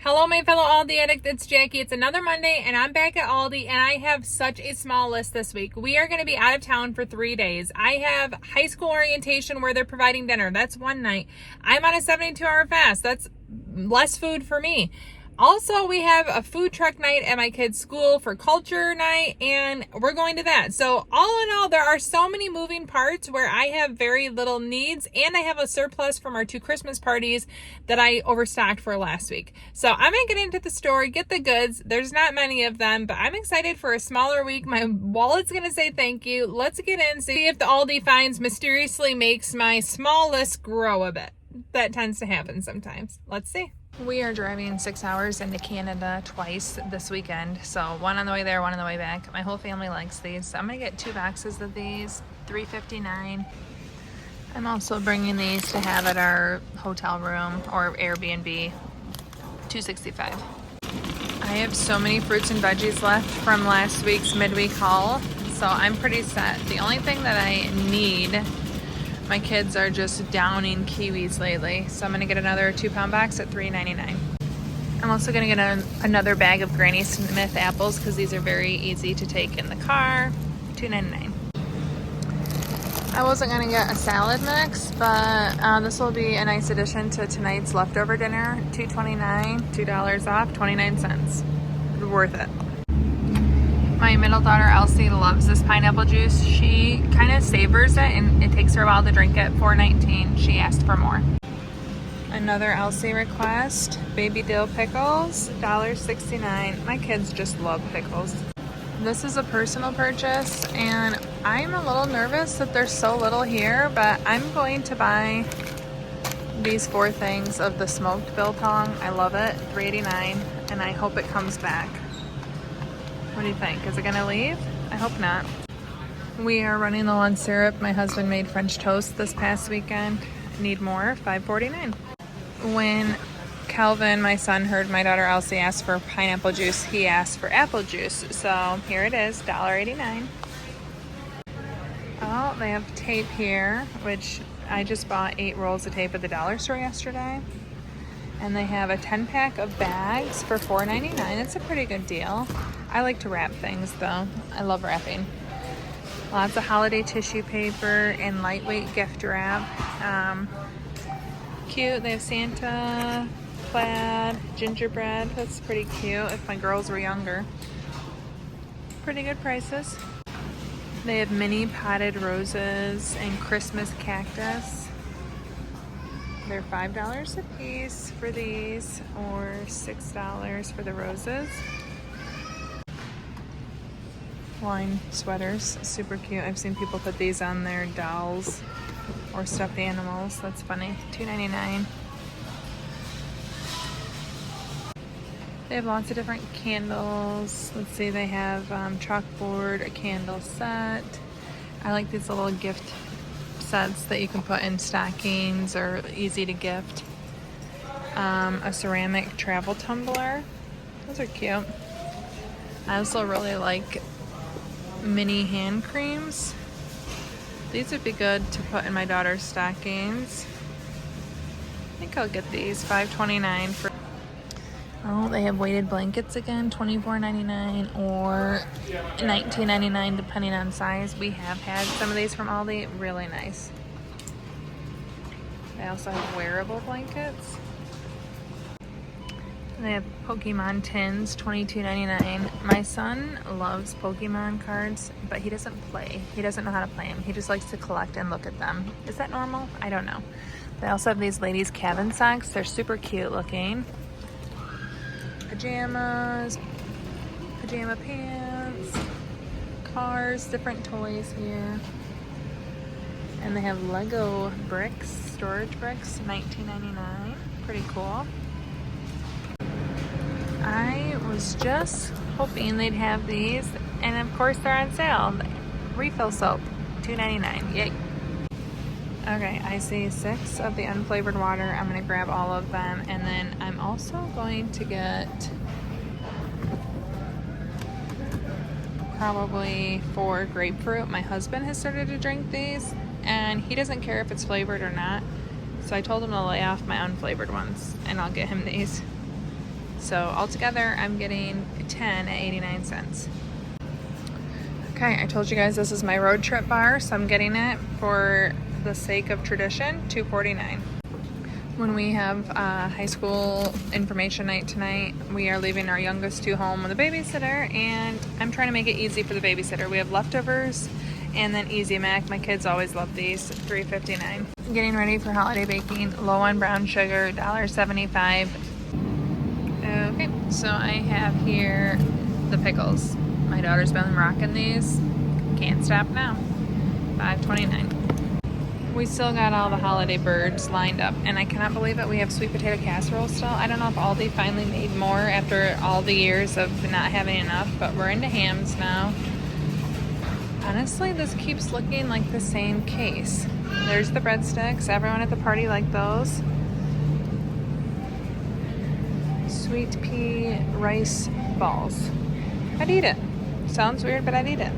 Hello, my fellow Aldi addict. It's Jackie. It's another Monday, and I'm back at Aldi, and I have such a small list this week. We are going to be out of town for 3 days. I have high school orientation where they're providing dinner. That's one night. I'm on a 72-hour fast. That's less food for me. Also, we have a food truck night at my kids' school for culture night, and we're going to that. So all in all, there are so many moving parts where I have very little needs, and I have a surplus from our 2 Christmas parties that I overstocked for last week. So I'm going to get into the store, get the goods. There's not many of them, but I'm excited for a smaller week. My wallet's going to say thank you. Let's get in, see if the Aldi finds mysteriously makes my small list grow a bit. That tends to happen sometimes. Let's see. We are driving 6 hours into Canada twice this weekend. So one on the way there, one on the way back. My whole family likes these. So I'm going to get 2 boxes of these, $3.59. I'm also bringing these to have at our hotel room or Airbnb, $2.65. I have so many fruits and veggies left from last week's midweek haul. So I'm pretty set. The only thing that I need, my kids are just downing kiwis lately, so I'm going to get another 2-pound box at $3.99. I'm also going to get another bag of Granny Smith apples because these are very easy to take in the car, $2.99. I wasn't going to get a salad mix, but this will be a nice addition to tonight's leftover dinner, $2.29, $2 off, 29 cents. Worth it. My middle daughter Elsie loves this pineapple juice. She kind of savors it and it takes her a while to drink it. $4.19. She asked for more. Another Elsie request, baby dill pickles, $1.69. My kids just love pickles. This is a personal purchase and I'm a little nervous that there's so little here, but I'm going to buy these 4 things of the smoked biltong. I love it, $3.89, and I hope it comes back. What do you think? Is it gonna leave? I hope not. We are running low on syrup. My husband made French toast this past weekend. Need more, $5.49. When Calvin, my son, heard my daughter Elsie ask for pineapple juice, he asked for apple juice. So here it is, $1.89. Oh, they have tape here, which I just bought 8 rolls of tape at the dollar store yesterday. And they have a 10-pack of bags for $4.99. It's a pretty good deal. I like to wrap things though. I love wrapping. Lots of holiday tissue paper and lightweight gift wrap. Cute. They have Santa, plaid, gingerbread. That's pretty cute if my girls were younger. Pretty good prices. They have mini potted roses and Christmas cactus. They're $5 a piece for these, or $6 for the roses. Line sweaters, super cute. I've seen people put these on their dolls or stuffed animals. That's funny. $2.99. They have lots of different candles. Let's see, they have chalkboard, a candle set. I like these little gift sets that you can put in stockings or easy to gift. A ceramic travel tumbler. Those are cute. I also really like mini hand creams. These would be good to put in my daughter's stockings. I think I'll get these, $5.29 for. Oh, they have weighted blankets again, $24.99 or $19.99 depending on size. We have had some of these from Aldi, really nice. They also have wearable blankets. They have Pokemon tins, $22.99. My son loves Pokemon cards, but he doesn't play. He doesn't know how to play them. He just likes to collect and look at them. Is that normal? I don't know. They also have these ladies' cabin socks. They're super cute looking. Pajamas, pajama pants, cars, different toys here. And they have Lego bricks, storage bricks, $19.99. Pretty cool. I was just hoping they'd have these, and of course they're on sale. Refill soap, $2.99. Yay. Okay, I see 6 of the unflavored water. I'm gonna grab all of them, and then I'm also going to get probably 4 grapefruit. My husband has started to drink these, and he doesn't care if it's flavored or not. So I told him to lay off my unflavored ones, and I'll get him these. So altogether, I'm getting 10 at 89 cents. Okay, I told you guys this is my road trip bar, so I'm getting it for the sake of tradition, $2.49. When we have high school information night tonight, we are leaving our youngest two home with a babysitter, and I'm trying to make it easy for the babysitter. We have leftovers and then Easy Mac. My kids always love these, $3.59. Getting ready for holiday baking, low on brown sugar, $1.75. Okay, so I have here the pickles. My daughter's been rocking these. Can't stop now. $5.29. We still got all the holiday birds lined up, and I cannot believe it. We have sweet potato casserole still. I don't know if Aldi finally made more after all the years of not having enough, but we're into hams now. Honestly, this keeps looking like the same case. There's the breadsticks. Everyone at the party liked those. Sweet pea rice balls. I'd eat it. Sounds weird, but I'd eat it.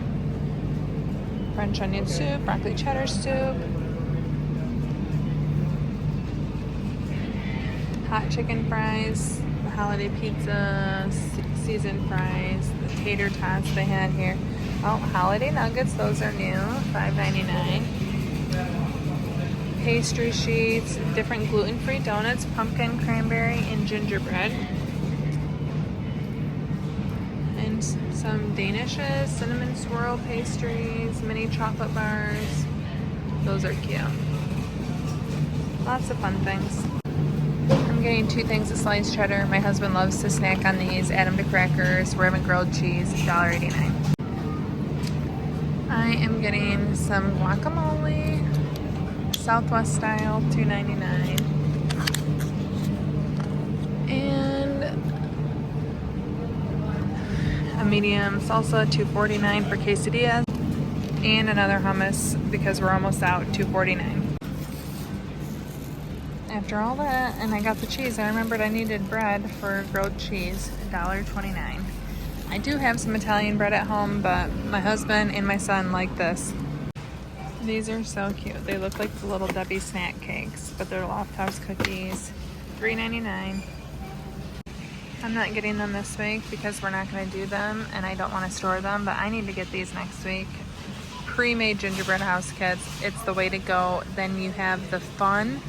French onion soup, broccoli cheddar soup. Hot chicken fries, the holiday pizza, seasoned fries, the tater tots they had here. Oh, holiday nuggets, those are new, $5.99. Pastry sheets, different gluten-free donuts, pumpkin, cranberry, and gingerbread. And some Danishes, cinnamon swirl pastries, mini chocolate bars. Those are cute. Lots of fun things. I'm getting 2 things of sliced cheddar. My husband loves to snack on these. Add them to crackers. We're having grilled cheese, $1.89. I am getting some guacamole, Southwest style, $2.99. And a medium salsa, $2.49 for quesadillas. And another hummus because we're almost out, $2.49. After all that, and I got the cheese, I remembered I needed bread for grilled cheese, $1.29. I do have some Italian bread at home, but my husband and my son like this. These are so cute. They look like the Little Debbie snack cakes, but they're Loft House cookies, $3.99. I'm not getting them this week because we're not going to do them, and I don't want to store them, but I need to get these next week. Pre-made gingerbread house kits, it's the way to go. Then you have the fun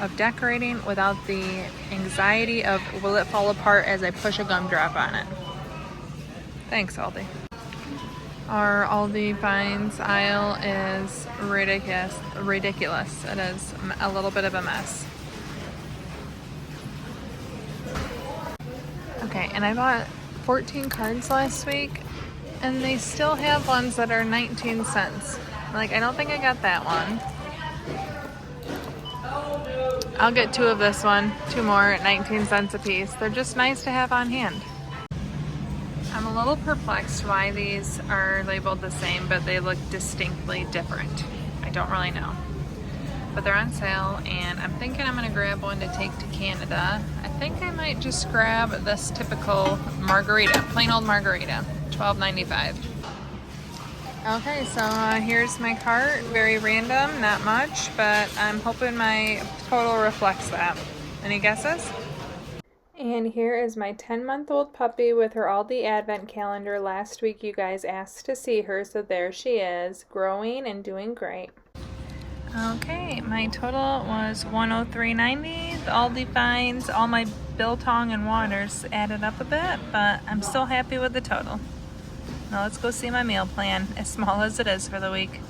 of decorating without the anxiety of will it fall apart as I push a gumdrop on it. Thanks, Aldi. Our Aldi finds aisle is ridiculous. It is a little bit of a mess. Okay, and I bought 14 cards last week, and they still have ones that are 19 cents. Like, I don't think I got that one. I'll get 2 of this one, 2 more at 19 cents a piece. They're just nice to have on hand. I'm a little perplexed why these are labeled the same, but they look distinctly different. I don't really know. But they're on sale, and I'm thinking I'm gonna grab one to take to Canada. I think I might just grab this typical margarita, plain old margarita, $12.95. Okay, so here's my cart. Very random, not much, but I'm hoping my total reflects that. Any guesses? And here is my 10-month-old puppy with her Aldi Advent calendar. Last week you guys asked to see her, so there she is, growing and doing great. Okay, my total was $103.90. The Aldi finds, all my biltong and waters added up a bit, but I'm still happy with the total. Now let's go see my meal plan, as small as it is for the week.